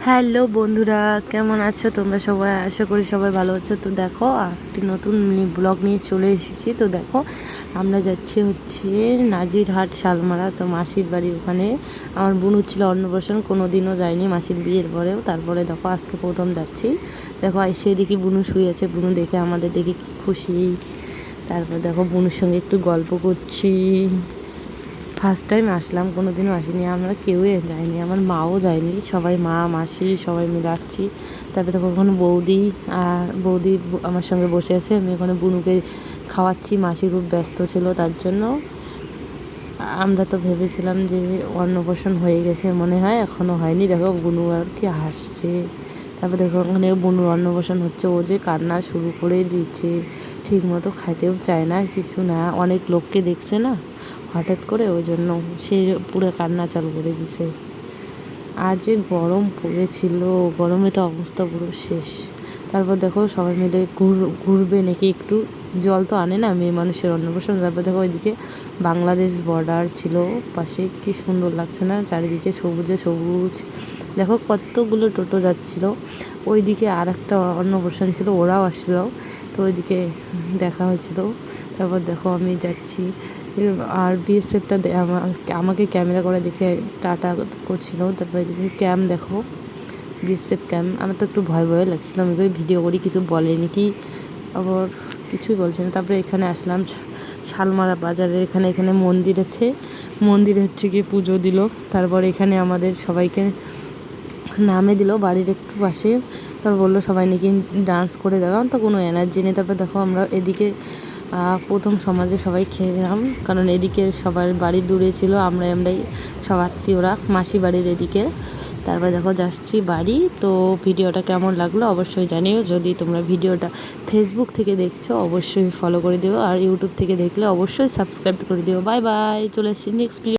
Hello বন্ধুরা, কেমন আছো তোমরা সবাই? আশা করি সবাই ভালো আছো। তো দেখো, একটি নতুন ব্লগ নিয়ে চলে এসেছি। তো দেখো, আমরা যাচ্ছি হচ্ছে নাজিরহাট শালমারা। তো মাসির বাড়ি ওখানে। আমার বোন ছিল অন্নপ্রাশন, কোনো দিনও যায়নি মাসির বিয়ের পরেও। তারপরে দেখো আজকে প্রথম যাচ্ছি। দেখো এসে দেখি বুনু শুয়ে আছে। বুনু দেখে আমাদের দেখে কি খুশি। তারপর দেখো বুনুর সঙ্গে একটু গল্প করছি। ফার্স্ট টাইম আসলাম, কোনো দিনও আসিনি, আমরা কেউই যাইনি, আমার মাও যায়নি, সবাই মা মাসি সবাই মিলে আসছি। তারপরে দেখো ওখানে বৌদি আমার সঙ্গে বসে আছে, আমি ওখানে বুনুকে খাওয়াচ্ছি। মাসি খুব ব্যস্ত ছিল, তার জন্য আমরা তো ভেবেছিলাম যে অন্নপ্রাশন হয়ে গেছে মনে হয়, এখনও হয়নি। দেখো বুনু আর কি হাসছে। তারপর দেখো ওখানে বুনুর অন্নপ্রাশন হচ্ছে, ও যে কান্না শুরু করে দিচ্ছে, ঠিক মতো খাইতেও চায় না, কিছু না, অনেক লোককে দেখছে না হঠাৎ করে, ওই জন্য সে পুরো কান্না চালু করে দিছে। আর যে গরম পড়েছিল, গরমে তো অবস্থা পুরো শেষ। তারপর দেখো সবাই মিলে ঘুরবে নাকি একটু, জল তো আনে না মেয়ে মানুষের অন্নপ্রাশন। তারপর দেখো ওইদিকে বাংলাদেশ বর্ডার ছিল পাশে, কি সুন্দর লাগছে না, চারিদিকে সবুজে সবুজ। দেখো কতগুলো টোটো যাচ্ছিলো। ওইদিকে আর একটা অন্নপ্রাশন ছিল, ওরাও আসছিলো, তো ওইদিকে দেখা হয়েছিল। তারপর দেখো আমি যাচ্ছি, আর বিএসএফটা আমাকে ক্যামেরা করে দেখে টাটা করছিল। তারপর এদিকে ক্যাম্প দেখো, বিএসএফ ক্যাম্প। আমার তো একটু ভয় ভয় লাগছিলো, আমি ভিডিও করি, কিছু বলেনি কি, আবার কিছুই বলছে না। তারপরে এখানে আসলাম শালমারা বাজারে, এখানে মন্দির আছে, মন্দিরে হচ্ছে গিয়ে পুজো দিল। তারপর এখানে আমাদের সবাইকে নামে দিল বাড়ির একটু পাশে। তারপর বললো সবাই নাকি ডান্স করে দেওয়া, তো কোনো এনার্জি নেই। তারপর দেখো আমরা এদিকে প্রথম সমাজে সবাই খেলাম, কারণ এদিকে সবার বাড়ি দূরে ছিল, আমরাই সব আত্মীয়রা মাসি বাড়ির এদিকে। তারপর দেখো যাচ্ছি বাড়ি। তো ভিডিওটা কেমন লাগলো অবশ্যই জানিও। যদি তোমরা ভিডিওটা ফেসবুক থেকে দেখছো অবশ্যই ফলো করে দিও, আর ইউটিউব থেকে দেখলে অবশ্যই সাবস্ক্রাইব করে দিও। বাই বাই, চলে এসেছি নেক্সট ভিডিও।